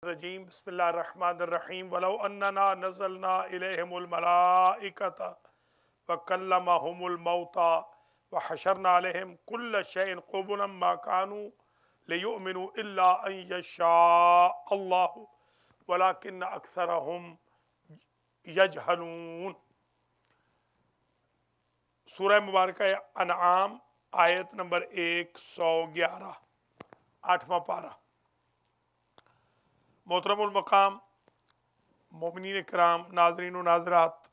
الرجیم بسم اللہ الرحمن الرحیم ولو اننا نزلنا الیہم الملائکۃ وکلمہم الموتى وحشرنا علیہم کل شیء قبلا ما كانوا لیؤمنوا الا ان یشاء اللہ ولکن اکثرہم یجہلون۔ سورہ مبارکہ انعام آیت نمبر 111، 8واں پارہ۔ محترم المقام مومنین کرام، ناظرین و ناظرات،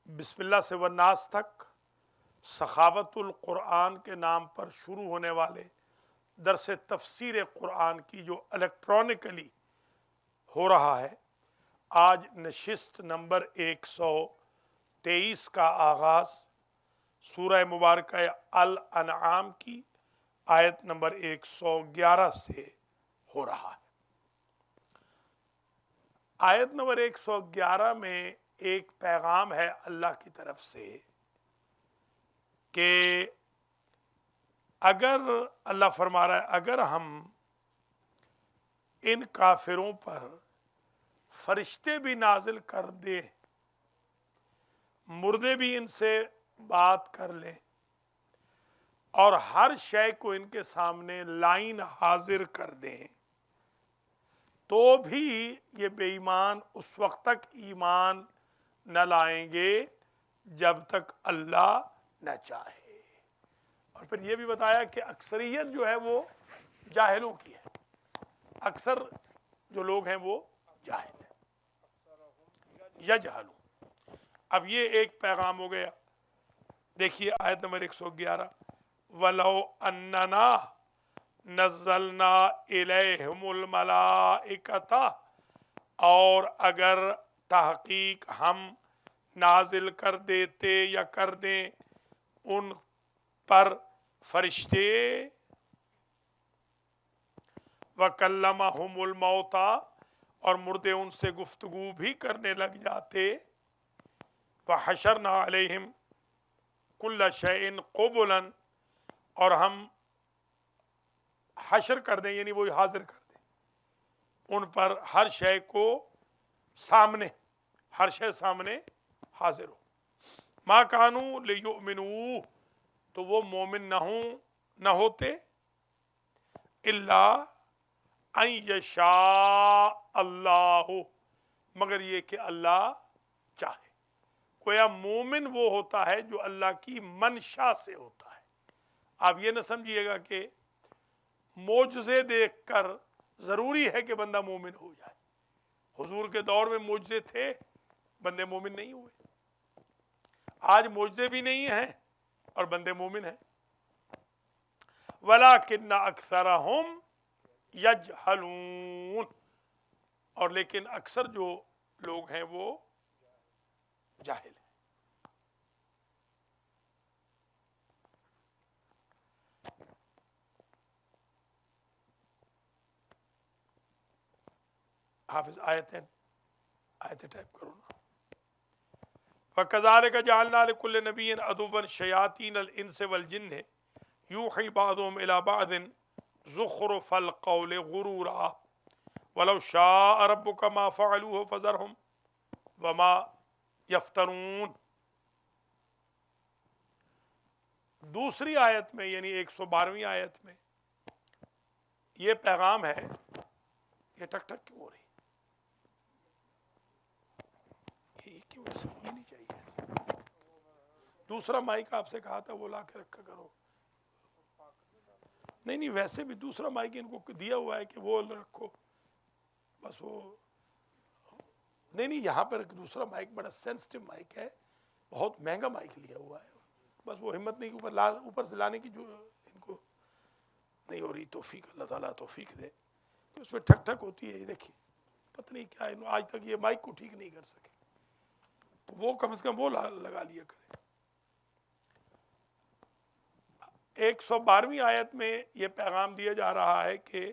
بسم اللہ سے والناس تک سخاوت القرآن کے نام پر شروع ہونے والے درس تفسیر قرآن کی جو الیکٹرانکلی ہو رہا ہے، آج نشست نمبر 123 کا آغاز سورہ مبارکہ الانعام کی آیت نمبر 111 سے ہو رہا ہے۔ آیت نمبر 111 میں ایک پیغام ہے اللہ کی طرف سے کہ اگر اللہ فرما رہا ہے اگر ہم ان کافروں پر فرشتے بھی نازل کر دیں، مردے بھی ان سے بات کر لیں اور ہر شے کو ان کے سامنے لائن حاضر کر دیں، تو بھی یہ بے ایمان اس وقت تک ایمان نہ لائیں گے جب تک اللہ نہ چاہے۔ اور پھر یہ بھی بتایا کہ اکثریت جو ہے وہ جاہلوں کی ہے، اکثر جو لوگ ہیں وہ جاہل ہیں، یجہلون۔ اب یہ ایک پیغام ہو گیا۔ دیکھیے آیت نمبر 111، وَلَوْ أَنَّنَا نزلنا الیہم الملائکۃ، اور اگر تحقیق ہم نازل کر دیتے یا کر دیں ان پر فرشتے، وکلمہم الموتى، اور مردے ان سے گفتگو بھی کرنے لگ جاتے، وحشرنا علیہم کل شیء قبلا، اور ہم حشر کر دیں یعنی وہی حاضر کر دیں ان پر ہر شے کو سامنے، ہر شے سامنے حاضر ہو۔ ما کانوا لیؤمنوا، تو وہ مومن نہ ہوتے، الا ان یشاء اللہ، مگر یہ کہ اللہ چاہے۔ گویا مومن وہ ہوتا ہے جو اللہ کی منشا سے ہوتا ہے۔ آپ یہ نہ سمجھیے گا کہ معجزے دیکھ کر ضروری ہے کہ بندہ مومن ہو جائے۔ حضور کے دور میں معجزے تھے، بندے مومن نہیں ہوئے۔ آج معجزے بھی نہیں ہیں اور بندے مومن ہیں۔ وَلَٰكِنَّ أَكْثَرَهُمْ يَجْهَلُونَ، اور لیکن اکثر جو لوگ ہیں وہ جاہل ہیں۔ حافظ آیتیں ٹائپ کرو نا۔ وَكَذَلِكَ جَعَلْنَا لِكُلِّ نَبِيٍّ عَدُوًّا شَيَاطِينَ الْإِنسِ وَالْجِنِّ يُوحِي بَعْضُهُمْ إِلَىٰ بَعْضٍ زُخْرُفَ الْقَوْلِ غُرُورًا وَلَوْ شَاءَ رَبُّكَ مَا فَعَلُوهُ فَذَرْهُمْ وَمَا يَفْتَرُونَ۔ دوسری آیت میں یعنی 112ویں آیت میں یہ پیغام ہے۔ یہ ٹک ٹک کیوں ہو رہی؟ یہ کیوں ایسا ہونی نہیں چاہیے۔ دوسرا مائک آپ سے کہا تھا وہ لا کے رکھا کرو۔ نہیں ویسے بھی دوسرا مائک ان کو دیا ہوا ہے کہ وہ رکھو، بس وہ نہیں یہاں پر دوسرا مائک بڑا سینسٹیو مائک ہے، بہت مہنگا مائک لیا ہوا ہے، بس وہ ہمت نہیں اوپر سے لانے کی جو ان کو نہیں ہو رہی۔ توفیق اللہ تعالیٰ توفیق دے۔ اس میں ٹھک ٹھک ہوتی ہے، یہ دیکھیے پتہ نہیں کیا ہے، آج تک یہ مائک کو ٹھیک نہیں کر سکے، تو وہ کم از کم وہ لگا لیا کرے۔ 112ویں آیت میں یہ پیغام دیا جا رہا ہے کہ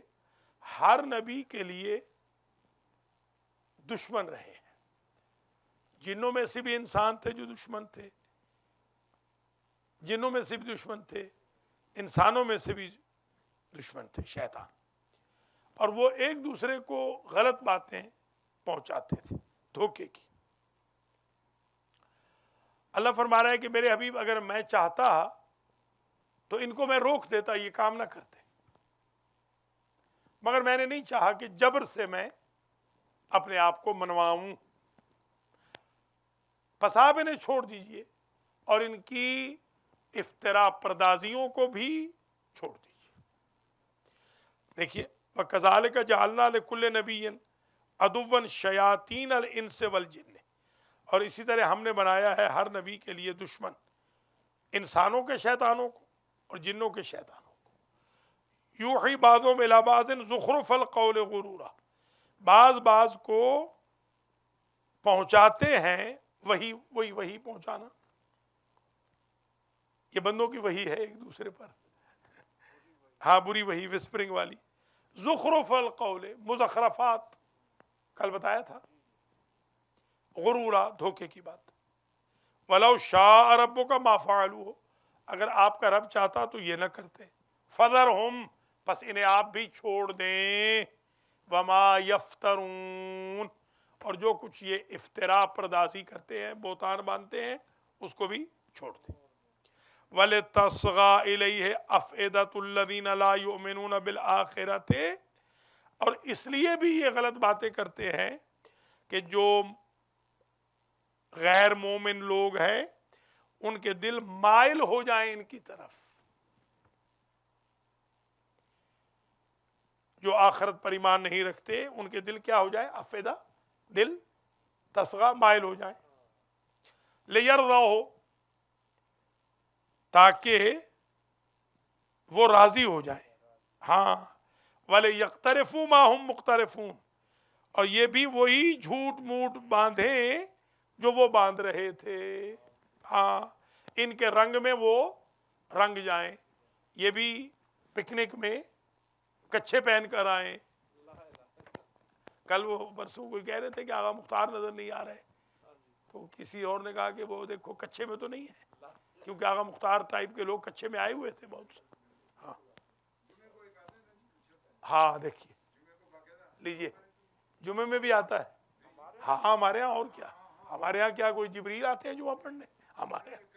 ہر نبی کے لیے دشمن رہے ہیں۔ جنوں میں سے بھی انسان تھے جو دشمن تھے، جنوں میں سے بھی دشمن تھے، انسانوں میں سے بھی دشمن تھے شیطان۔ اور وہ ایک دوسرے کو غلط باتیں پہنچاتے تھے دھوکے کی۔ اللہ فرما رہا ہے کہ میرے حبیب اگر میں چاہتا تو ان کو میں روک دیتا، یہ کام نہ کرتے، مگر میں نے نہیں چاہا کہ جبر سے میں اپنے آپ کو منواؤں، پس آپ انہیں چھوڑ دیجئے اور ان کی افتراء پردازیوں کو بھی چھوڑ دیجئے۔ دیکھیے وَكَذَلِكَ جَعَلْنَا لِكُلِّ نَبِيٍّ عَدُوًّا شَيَاطِينَ الْإِنسِ وَالْجِنِّ، اور اسی طرح ہم نے بنایا ہے ہر نبی کے لیے دشمن انسانوں کے شیطانوں کو اور جنوں کے شیطانوں کو۔ یوحی بعضهم الی بعض زخرف القول غرورا، بعض کو پہنچاتے ہیں وہی پہنچانا، یہ بندوں کی وہی ہے ایک دوسرے پر، ہاں بری وہی وسپرنگ والی، زخرف القول مزخرفات، کل بتایا تھا، غرورا دھوکے کی بات۔ وَلَوْ شَاءَ رَبُّكَ مَا فَعَلُوهُ، اگر آپ کا رب چاہتا تو یہ نہ کرتے، فَذَرْهُمْ، پس انہیں آپ بھی چھوڑ دیں، وَمَا يَفْتَرُونَ، اور جو کچھ یہ افتراء پردازی کرتے ہیں، بہتان باندھتے ہیں، اس کو بھی چھوڑ دیں۔ وَلِتَصْغَى إِلَيْهِ أَفْئِدَةُ الَّذِينَ لَا يُؤْمِنُونَ بِالْآخِرَةِ، اور اس لیے بھی یہ غلط باتیں کرتے ہیں کہ جو غیر مومن لوگ ہیں ان کے دل مائل ہو جائیں ان کی طرف، جو آخرت پر ایمان نہیں رکھتے ان کے دل کیا ہو جائے، افیدہ، دل تصغیٰ، مائل ہو جائیں، لیرضوا، تاکہ وہ راضی ہو جائیں، ہاں، وَلِيَقْتَرِفُوا مَا هُمْ مُقْتَرِفُونَ، اور یہ بھی وہی جھوٹ موٹ باندھیں جو وہ باندھ رہے تھے، ہاں، ان کے رنگ میں وہ رنگ جائیں، یہ بھی پکنک میں کچھے پہن کر آئیں۔ کل وہ پرسوں کوئی کہہ رہے تھے کہ آقا مختار نظر نہیں آ رہے، تو کسی اور نے کہا کہ وہ دیکھو کچھے میں تو نہیں ہے، کیونکہ آقا مختار ٹائپ کے لوگ کچھے میں آئے ہوئے تھے بہت سے، ہاں ہاں، دیکھیے لیجئے جمعے میں بھی آتا ہے، ہاں ہمارے ہاں، اور کیا ہمارے ہاں، کیا کوئی جبریل آتے ہیں جمعہ پڑھنے ہمارے ہاں؟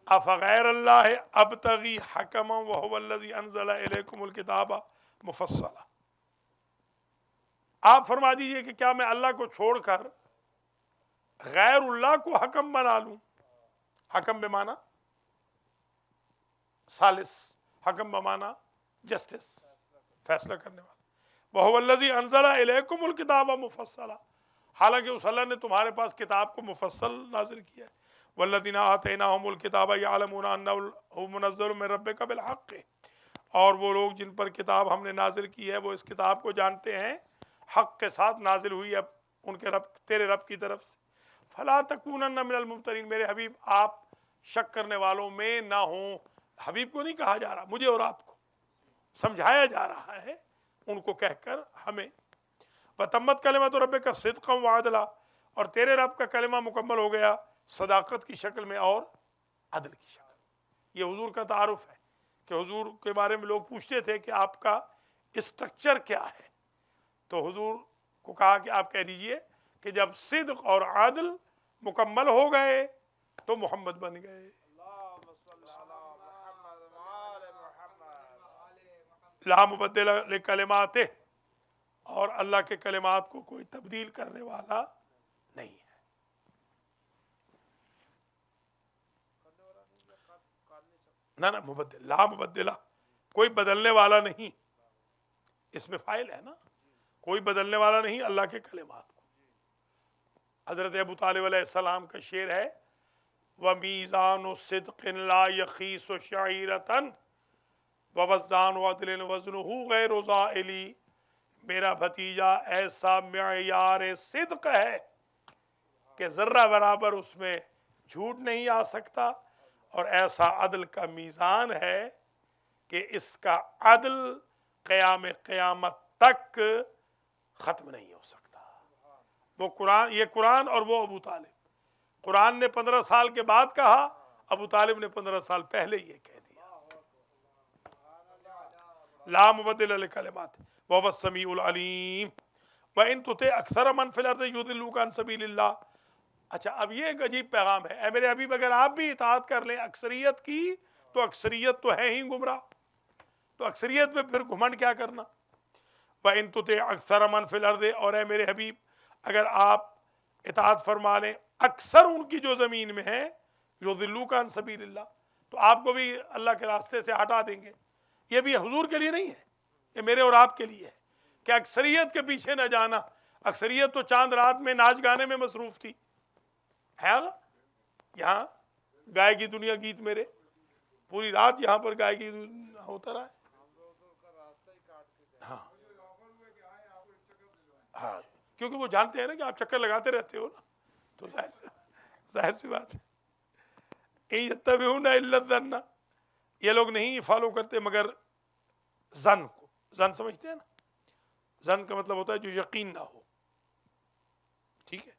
افغیر اللہ ابتغی حکما وهو الذی انزل الیکم الکتاب مفصلا، آپ فرما دیجئے کہ کیا میں اللہ کو چھوڑ کر غیر اللہ کو حکم بنا لوں، حکم بمانا ثالث، حکم بمانا جسٹس، فیصلہ کرنے والا، وَهُوَ الَّذِي أَنزَلَ إِلَيْكُمُ الْكِتَابَ مُفَصَّلًا، حالانکہ اس اللہ نے تمہارے پاس کتاب کو مفصل نازل کیا ہے، وَالَّذِينَ آتَيْنَاهُمُ الْكِتَابَ يَعْلَمُونَ أَنَّهُ هُوَ مُنَزَّلٌ مِّن رَبِّكَ بِالْحَقِّ، اور وہ لوگ جن پر کتاب ہم نے نازل کی ہے وہ اس کتاب کو جانتے ہیں حق کے ساتھ نازل ہوئی ہے ان کے رب، تیرے رب کی طرف سے، فَلَا تَكُونَنَّ مِنَ الْمُمْتَرِينَ، میرے حبیب آپ شک کرنے والوں میں نہ ہوں، حبیب کو نہیں کہا جا رہا، مجھے اور آپ کو سمجھایا جا رہا ہے ان کو کہہ کر ہمیں، وَتَمَّتْ كَلِمَةُ رَبِّكَ صِدْقًا وَعَدْلًا، اور تیرے رب کا کلمہ مکمل ہو گیا صداقت کی شکل میں اور عدل کی شکل۔ یہ حضور کا تعارف ہے کہ حضور کے بارے میں لوگ پوچھتے تھے کہ آپ کا اسٹرکچر کیا ہے، تو حضور کو کہا کہ آپ کہہ دیجئے کہ جب صدق اور عدل مکمل ہو گئے تو محمد بن گئے، لا مبدل لکلماتہ، اور اللہ کے کلمات کو کوئی تبدیل کرنے والا نہیں ہے۔ نہ مبدل، لا مبدلہ، کوئی بدلنے والا نہیں، اس میں فائل ہے نا، کوئی بدلنے والا نہیں اللہ کے کلمات کو۔ حضرت ابو طالب علیہ السلام کا شعر ہے، وَمِيزَانُ صِدْقٍ لَا يَخِيسُ شَعِيرَةً وَوَزَّانُ عَدْلٍ وَزْنُهُ غَيْرُ زَائِلِ، میرا بھتیجا ایسا معیار صدق ہے کہ ذرہ برابر اس میں جھوٹ نہیں آ سکتا، اور ایسا عدل کا میزان ہے کہ اس کا عدل قیام قیامت تک ختم نہیں ہو سکتا۔ وہ قرآن، یہ قرآن اور وہ ابو طالب، قرآن نے 15 سال کے بعد کہا، ابو طالب نے 15 سال پہلے یہ کہہ دیا۔ لا مبدل لکلمات وهو السمیع العلیم وَإِن تُطِعْ أَكْثَرَ مَنْ فِي الْأَرْضِ يُضِلُّوكَ عَنْ سَبِيلِ اللَّهِ۔ اچھا اب یہ ایک عجیب پیغام ہے، اے میرے حبیب اگر آپ بھی اطاعت کر لیں اکثریت کی تو اکثریت تو ہے ہی گمراہ، تو اکثریت میں پھر گھمنڈ کیا کرنا۔ وَإِن تُطِعْ أَكْثَرَ مَنْ فِي الْأَرْضِ، اور اے میرے حبیب اگر آپ اطاعت فرما لیں اکثر ان کی جو زمین میں ہے، يُضِلُّوكَ عَنْ سَبِيلِ اللَّهِ، تو آپ کو بھی اللہ کے راستے سے ہٹا دیں گے۔ یہ بھی حضور کے لیے نہیں ہے، یہ میرے اور آپ کے لیے ہے کہ اکثریت کے پیچھے نہ جانا۔ اکثریت تو چاند رات میں ناچ گانے میں مصروف تھی، ہے نا؟ یہاں گائے کی دنیا گیت میرے، پوری رات یہاں پر گائے کی ہوتا رہا ہے۔ ہاں ہاں، کیونکہ وہ جانتے ہیں نا کہ آپ چکر لگاتے رہتے ہو نا، تو ظاہر سی بات ہے۔ اِن یتبعون الا الظن، یہ لوگ نہیں فالو کرتے مگر ظن کو۔ ظن سمجھتے ہیں نا؟ ظن کا مطلب ہوتا ہے جو یقین نہ ہو، ٹھیک ہے۔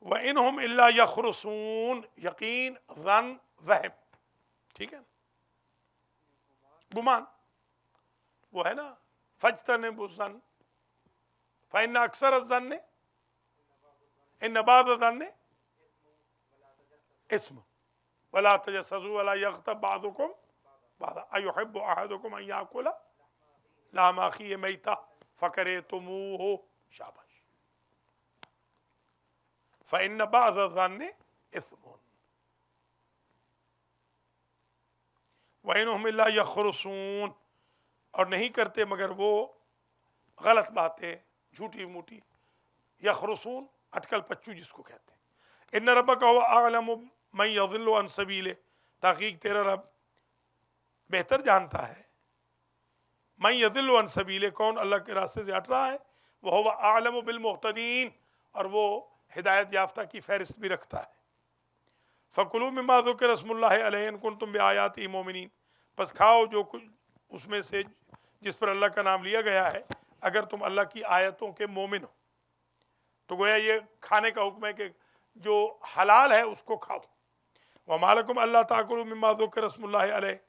وَإِنْهُمْ إِلَّا يَخْرُصُونَ، یقین، ظن، وہم، ٹھیک ہے نا؟ گمان، وہ ہے نا فَاجْتَنِبُوا الظَّنَّ فَإِنَّ أَكْثَرَ الظَّنِّ إِنَّ بَعْضَ الظَّنِّ اسم وَلَا تَجَسَّسُوا وَلَا يَغْتَبْ بَعْضُكُمْ بَعْضًا أَيُحِبُّ أَحَدُكُمْ أَن يَأْكُلَ لحم أخيه ميتة فكرهتموه، شاباش، فإن بعض الظن إثم وإنهم إلا يخرصون، اور نہیں کرتے مگر وہ غلط باتیں، جھوٹی موٹی، یخرصون اٹکل پچو جس کو کہتے ہیں۔ ان ربک هو اعلم من يضل عن سبیلہ، تحقیق تیرا رب بہتر جانتا ہے من یضل عن سبیلہ، کون اللہ کے راستے سے ہٹ رہا ہے، وہ اعلم بالمہتدین، اور وہ ہدایت یافتہ کی فہرست بھی رکھتا ہے۔ فَكُلُوا مِمَّا ذُكِرَ اسْمُ اللَّهِ عَلَيْهِ إِن كُنتُمْ بِآيَاتِهِ مُؤْمِنِينَ، پس کھاؤ جو کچھ اس میں سے جس پر اللہ کا نام لیا گیا ہے اگر تم اللہ کی آیتوں کے مومن ہو۔ تو گویا یہ کھانے کا حکم ہے کہ جو حلال ہے اس کو کھاؤ۔ وَمَا لَكُمْ أَلَّا تَأْكُلُوا مِمَّا ذُكِرَ اسْمُ اللَّهِ عَلَيْهِ،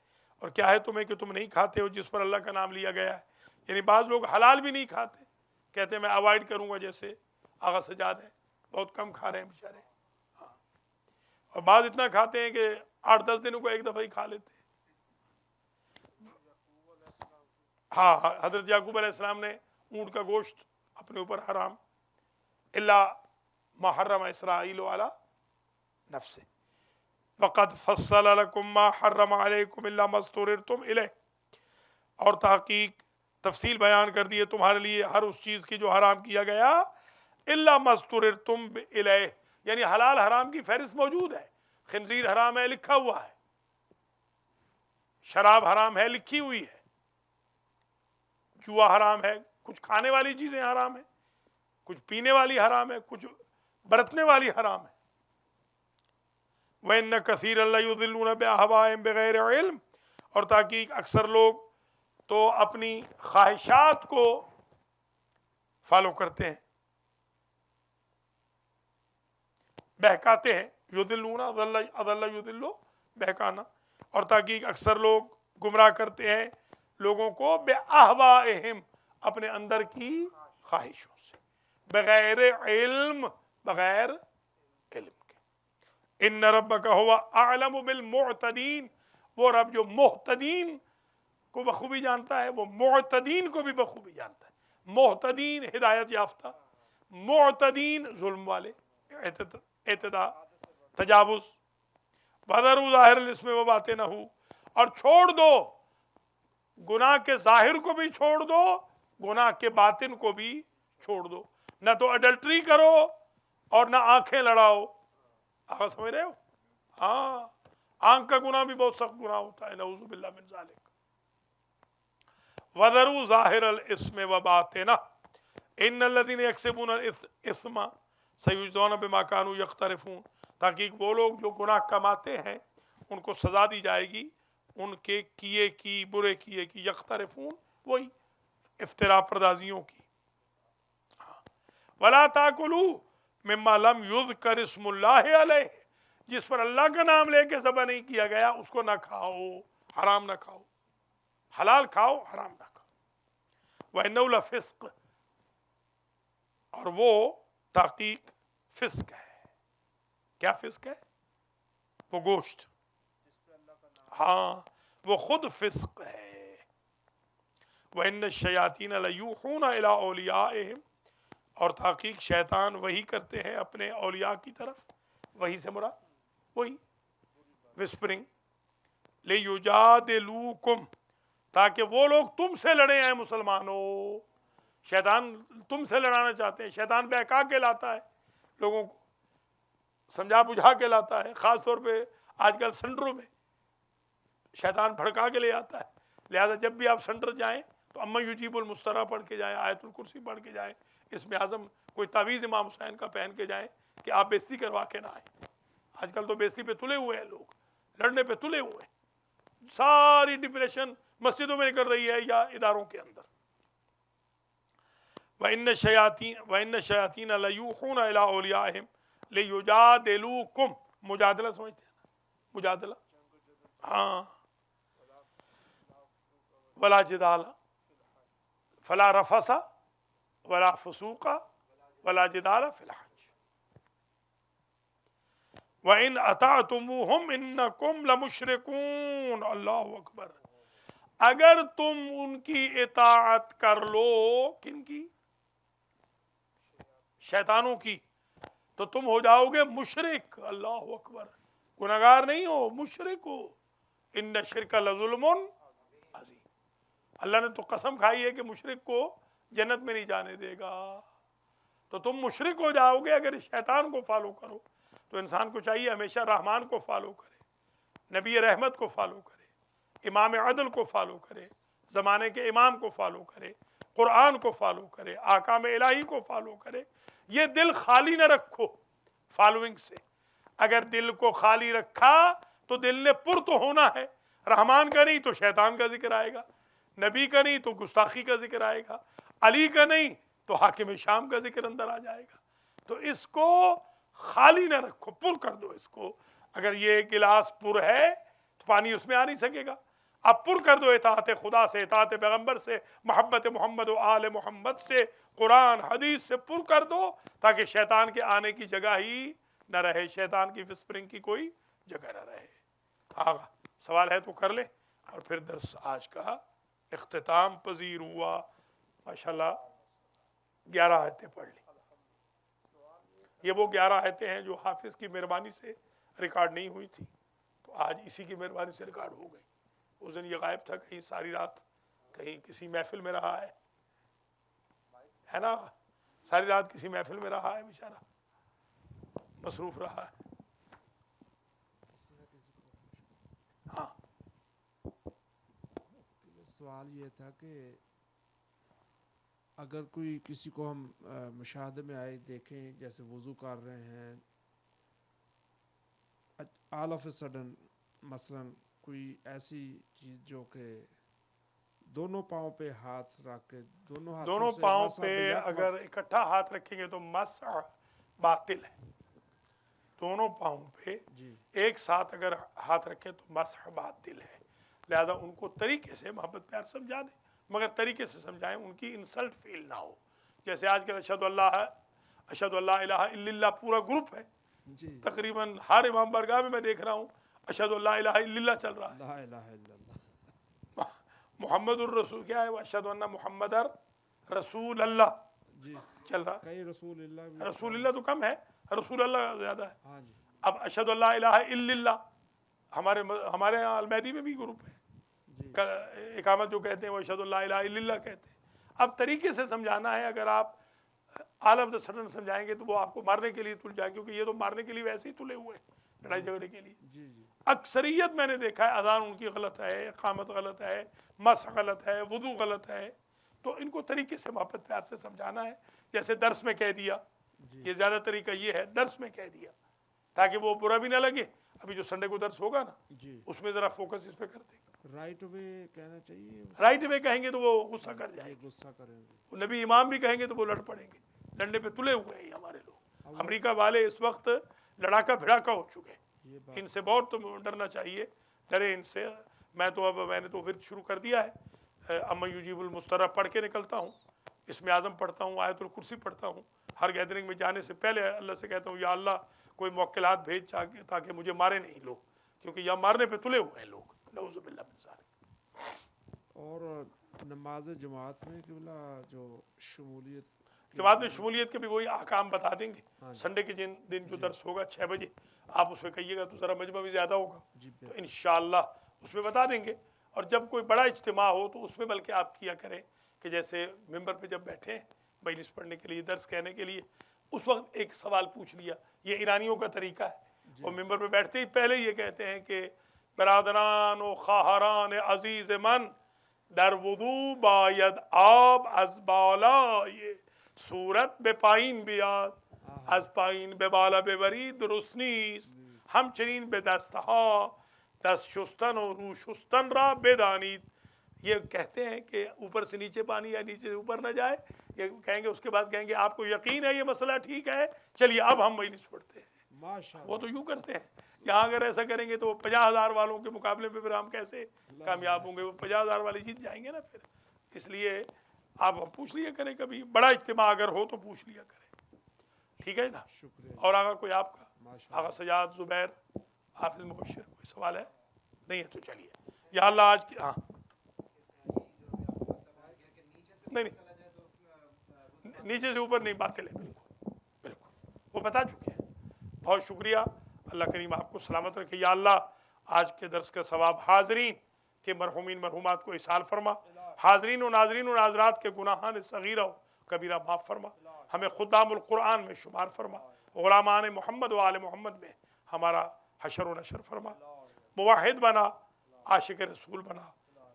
اور کیا ہے تمہیں کہ تم نہیں کھاتے ہو جس پر اللہ کا نام لیا گیا ہے۔ یعنی بعض لوگ حلال بھی نہیں کھاتے، کہتے ہیں میں اوائڈ کروں گا، جیسے آغا سجاد ہیں بہت کم کھا رہے ہیں بیچارے، ہاں، اور بعض اتنا کھاتے ہیں کہ 8-10 دنوں کو ایک دفعہ ہی کھا لیتے ہیں۔ ہاں، حضرت یعقوب علیہ السلام نے اونٹ کا گوشت اپنے اوپر حرام، الا ما حرم اسرائیل علی نفسه وقد فصل لكم ما حرم عليكم الا ما اضطررتم الیہ، اور تحقیق تفصیل بیان کر دیے تمہارے لیے ہر اس چیز کی جو حرام کیا گیا، الا ما اضطررتم الیہ، یعنی حلال حرام کی فہرست موجود ہے، خنزیر حرام ہے لکھا ہوا ہے، شراب حرام ہے لکھی ہوئی ہے، جوا حرام ہے، کچھ کھانے والی چیزیں حرام ہیں، کچھ پینے والی حرام ہے، کچھ برتنے والی حرام ہے۔ وَإِنَّ كَثِيرًا لَيُضِلُّونَ بِأَهْوَائِهِمْ بِغَيْرِ عِلْمٍ، اور تحقیق اکثر لوگ تو اپنی خواہشات کو فالو کرتے ہیں، بہکاتے ہیں، یضلون اضل یضل بہکانا، اور تحقیق اکثر لوگ گمراہ کرتے ہیں لوگوں کو بِأَهْوَائِهِمْ، اپنے اندر کی خواہشوں سے، بغیر علم، بغیر علم کے۔ ان ربک هو اعلم بالمعتدین، وہ رب جو محتدین کو بخوبی جانتا ہے وہ معتدین کو بھی بخوبی جانتا ہے۔ محتدین ہدایت یافتہ، معتدین ظلم والے، اعتداء، تجاوز۔ وَذَرُوا ظَاهِرَ الْإِثْمِ وَبَاطِنَهُ، اور چھوڑ دو گناہ کے ظاہر کو بھی چھوڑ دو، گناہ کے باطن کو بھی چھوڑ دو، نہ تو اڈلٹری کرو اور نہ آنکھیں لڑاؤ۔ آپ سمجھ رہے ہو؟ ہاں، آنکھ کا گناہ بھی بہت سخت گناہ ہوتا ہے، نعوذ باللہ من ذالک۔ وَذَرُوا ظَاهِرَ الْإِثْمِ وَبَاطِنَهُ إِنَّ الَّذِينَ يَكْسِبُونَ الْإِثْمَ سَيُجْزَوْنَ بِمَا كَانُوا يَقْتَرِفُونَ، تحقیق وہ لوگ جو گناہ کماتے ہیں ان کو سزا دی جائے گی ان کے کیے کی، برے کیے کی، یقترفون وہی افتراء پردازیوں کی۔ وَلَا تَأْكُلُوا مِمَّا لَمْ يُذْكَرِ اسْمُ اللَّهِ عَلَيْهِ، جس پر اللہ کا نام لے کے ذبح نہیں کیا گیا اس کو نہ کھاؤ، حرام نہ کھاؤ۔ حلال کھاؤ حرام نہ کھاؤ۔ وَإِنَّهُ لَفِسْقٌ، اور وہ تحقیق فسق ہے۔ کیا فسق ہے؟ وہ گوشت، ہاں وہ خود فسق ہے۔ وَإِنَّ الشَّيَاطِينَ لَيُوحُونَ إِلَىٰ أَوْلِيَائِهِمْ، اور تحقیق شیطان وحی کرتے ہیں اپنے اولیاء کی طرف۔ وحی سے مراد وہی وسپرنگ، لِيُجَادِلُوكُمْ، تاکہ وہ لوگ تم سے لڑے ہیں مسلمانوں۔ شیطان تم سے لڑانا چاہتے ہیں، شیطان بہکا کے لاتا ہے لوگوں کو، سمجھا بجھا کے لاتا ہے، خاص طور پہ آج کل سنٹروں میں شیطان بھڑکا کے لے آتا ہے۔ لہذا جب بھی آپ سنٹر جائیں تو اما یجیب المسترا پڑھ کے جائیں، آیت الکرسی پڑھ کے جائیں، اسم اعظم کوئی تعویذ امام حسین کا پہن کے جائیں کہ آپ بےزتی کروا کے نہ آئیں۔ آج کل تو بےزتی پہ تلے ہوئے ہیں لوگ، لڑنے پہ تلے ہوئے ہیں، ساری ڈپریشن مسجدوں میں نکل رہی ہے یا اداروں کے اندر۔ وَإِنَّ الشَّيَاطِينَ لَيُوحُونَ إِلَىٰ أَوْلِيَائِهِمْ لِيُجَادِلُوكُمْ، مجادلہ سمجھتے ہیں نا؟ مجادلہ، ہاں، ولا جدال فلا رفث ولا فسوق ولا جدال فی الحج وَإِنْ أَطَعْتُمُوهُمْ إِنَّكُمْ لَمُشْرِكُونَ۔ اللہ اکبر، اگر تم ان کی اطاعت کر لو، کن کی؟ شیطانوں کی، تو تم ہو جاؤ گے مشرک۔ اللہ اکبر، گناہگار نہیں ہو، مشرک ہو۔ ان الشرک لظلم عظیم، اللہ نے تو قسم کھائی ہے کہ مشرک کو جنت میں نہیں جانے دے گا۔ تو تم مشرک ہو جاؤ گے اگر شیطان کو فالو کرو۔ تو انسان کو چاہیے ہمیشہ رحمان کو فالو کرے، نبی رحمت کو فالو کرے، امام عدل کو فالو کرے، زمانے کے امام کو فالو کرے، قرآن کو فالو کرے، احکام الہی کو فالو کرے۔ یہ دل خالی نہ رکھو فالوئنگ سے۔ اگر دل کو خالی رکھا تو دل نے پر تو ہونا ہے، رحمان کا نہیں تو شیطان کا ذکر آئے گا، نبی کا نہیں تو گستاخی کا ذکر آئے گا، علی کا نہیں تو حاکم شام کا ذکر اندر آ جائے گا۔ تو اس کو خالی نہ رکھو، پر کر دو اس کو۔ اگر یہ گلاس پر ہے تو پانی اس میں آ نہیں سکے گا، اب پر کر دو اطاعت خدا سے، اطاعت پیغمبر سے، محبت محمد و آل محمد سے، قرآن حدیث سے پر کر دو، تاکہ شیطان کے آنے کی جگہ ہی نہ رہے، شیطان کی وسپرنگ کی کوئی جگہ نہ رہے۔ ہاں سوال ہے تو کر لیں، اور پھر درس آج کا اختتام پذیر ہوا۔ ماشاءاللہ 11 آیتیں پڑھ لی۔ یہ وہ 11 آیتیں ہیں جو حافظ کی مہربانی سے ریکارڈ نہیں ہوئی تھی، تو آج اسی کی مہربانی سے ریکارڈ ہو گئی۔ اس دن یہ غائب تھا، کہیں ساری رات کہیں کسی محفل میں رہا ہے نا، ساری رات کسی محفل میں رہا ہے، بیچارہ مصروف رہا ہے۔ ہاں سوال یہ تھا کہ اگر کوئی کسی کو ہم مشاہدے میں آئے دیکھیں، جیسے وضو کر رہے ہیں، آل آف اے سڈن مثلا کوئی ایسی چیز جو کہ دونوں پاؤں پہ ہاتھ رکھ کے دونوں پاؤں پہ اگر اکٹھا ہاتھ رکھیں گے تو مسح باطل ہے۔ دونوں پاؤں پہ ایک ساتھ اگر ہاتھ رکھیں تو مسح باطل ہے۔ لہذا ان کو طریقے سے محبت پیار سمجھا دیں، مگر طریقے سے سمجھائیں، ان کی انسلٹ فیل نہ ہو۔ جیسے آج کل اشہد اللہ الہ الا اللہ پورا گروپ ہے، تقریباً ہر امام بارگاہ میں دیکھ رہا ہوں اشہد اللہ الہ الا اللہ چل رہا ہے، لا الہ الا اللہ، محمد الرسول کیا ہے، اشہد ان محمد رسول اللہ چل رہا ہے۔ کئی رسول اللہ، رسول اللہ تو کم ہے، رسول اللہ زیادہ ہے۔ ہاں جی، اب اشہد اللہ الہ الا اللہ ہمارے یہاں المہدی میں بھی گروپ ہے، اقامت جو کہتے ہیں وہ اشہد اللہ الہ الا اللہ کہتے ہیں۔ اب طریقے سے سمجھانا ہے، اگر آپ آل آف دا سڈن سمجھائیں گے تو وہ آپ کو مارنے کے لیے تل جائیں، کیونکہ یہ تو مارنے کے لیے ویسے ہی تلے ہوئے ہیں لڑائی جھگڑے کے لیے۔ اکثریت میں نے دیکھا ہے اذان ان کی غلط ہے، اقامت غلط ہے، مسح غلط ہے، وضو غلط ہے۔ تو ان کو طریقے سے محبت پیار سے سمجھانا ہے، جیسے درس میں کہہ دیا، یہ زیادہ طریقہ یہ ہے، درس میں کہہ دیا تاکہ وہ برا بھی نہ لگے۔ ابھی جو سنڈے کو درس ہوگا نا، اس میں ذرا فوکس اس پہ کر دیں گے۔ رائٹ وے کہنا چاہیے، رائٹ وے کہیں گے تو وہ غصہ کر جائیں گے، غصہ کریں گے۔ وہ نبی امام بھی کہیں گے تو وہ لڑ پڑیں گے۔ لڑنے پہ تلے ہوئے ہیں ہمارے لوگ، امریکہ والے اس وقت لڑاکا بھڑاکا ہو چکے ہیں، ان سے بہت ڈرنا چاہیے، ڈرے ان سے۔ میں نے تو ورد شروع کر دیا ہے، اما یجیب المستر پڑھ کے نکلتا ہوں، اسم اعظم پڑھتا ہوں، آیت الکرسی پڑھتا ہوں، ہر گیدرنگ میں جانے سے پہلے اللہ سے کہتا ہوں یا اللہ کوئی موکلات بھیج تاکہ مجھے مارے نہیں لوگ، کیونکہ یا مارنے پہ تلے ہوئے ہیں لوگ، نعوذ باللہ من ذالک۔ اور نماز جماعت میں قبلہ جو شمولیت جماعت میں شمولیت کے بھی وہی احکام بتا دیں گے، ہاں جی۔ سنڈے کے دن جو درس ہوگا 6 بجے آپ اس میں کہیے گا تو ذرا مجمع بھی زیادہ ہوگا، جی تو بہتر۔ انشاءاللہ اس میں بتا دیں گے۔ اور جب کوئی بڑا اجتماع ہو تو اس میں بلکہ آپ کیا کریں کہ جیسے ممبر پہ جب بیٹھے مجلس پڑھنے کے لیے، درس کہنے کے لیے، اس وقت ایک سوال پوچھ لیا، یہ ایرانیوں کا طریقہ ہے، اور ممبر پہ بیٹھتے ہی پہلے یہ کہتے ہیں کہ برادران و خواہران عزیز من، در وضو باید آب از بالای صورت به پایین بیاد، از پایین به بالا ببری درست نیست، همچنین به دستها دست شستن و رو شستن را بدانید۔ یہ کہتے ہیں کہ اوپر سے نیچے پانی یا نیچے سے اوپر نہ جائے، یہ کہیں گے، اس کے بعد کہیں گے آپ کو یقین ہے یہ مسئلہ ٹھیک ہے، چلیے اب ہم مجلس پڑھتے ہیں۔ ماشاء وہ تو یوں کرتے ہیں، یہاں اگر ایسا کریں گے تو 50,000 والوں کے مقابلے میں پھر ہم کیسے کامیاب ہوں گے؟ وہ 50,000 والے جیت جائیں گے نا پھر۔ اس لیے آپ پوچھ لیا کریں، کبھی بڑا اجتماع اگر ہو تو پوچھ لیا کریں، ٹھیک ہے نا؟ شکریہ۔ اور اگر کوئی آپ کا ماشاء آغا سجاد، زبیر، حافظ مبشر کوئی سوال ہے؟ نہیں ہے تو چلیے یا اللہ آج کی ہاں نہیں نیچے سے اوپر نہیں، باطل ہے، بالکل بالکل وہ بتا چکے ہیں۔ بہت شکریہ، اللہ کریم آپ کو سلامت رکھے یا اللہ۔ آج کے درس کا ثواب حاضرین کے مرحومین مرحومات کو احسان فرما، حاضرین و ناظرین و ناظرات کے گناہان صغیرہ و کبیرہ معاف فرما، ہمیں خدام القرآن میں شمار فرما، غلامان محمد و آل محمد میں ہمارا حشر و نشر فرما، موحد بنا، عاشق رسول بنا،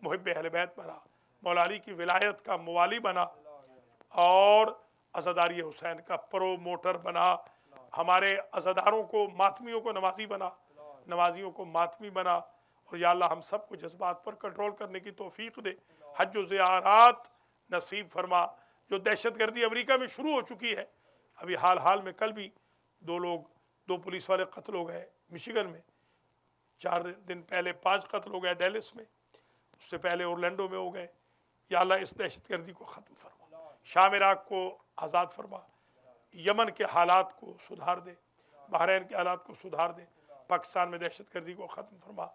محب اہل بیت بنا، مولا علی کی ولایت کا موالی بنا، اور عزاداری حسین کا پروموٹر بنا، ہمارے عزاداروں کو، ماتمیوں کو نمازی بنا، نمازیوں کو ماتمی بنا، اور یا اللہ ہم سب کو جذبات پر کنٹرول کرنے کی توفیق دے، حج و زیارات نصیب فرما۔ جو دہشت گردی امریکہ میں شروع ہو چکی ہے، ابھی حال میں کل بھی دو پولیس والے قتل ہو گئے مشیگن میں، 4 دن پہلے 5 قتل ہو گئے ڈیلس میں، اس سے پہلے اورلینڈو میں ہو گئے۔ یا اللہ اس دہشت گردی کو ختم فرما، شام عراق کو آزاد فرما، یمن کے حالات کو سدھار دے، بحرین کے حالات کو سدھار دے، پاکستان میں دہشت گردی کو ختم فرما۔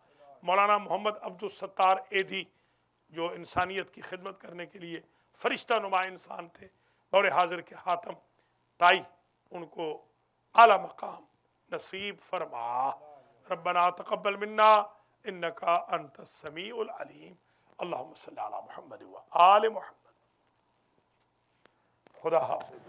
مولانا محمد عبدالستار ایدھی جو انسانیت کی خدمت کرنے کے لیے فرشتہ نما انسان تھے، دور حاضر کے حاتم تائی، ان کو اعلیٰ مقام نصیب فرما۔ ربنا تقبل منا انکا انت السمیع العلیم، اللہم صلی علی محمد و آل محمد۔ خدا حافظ۔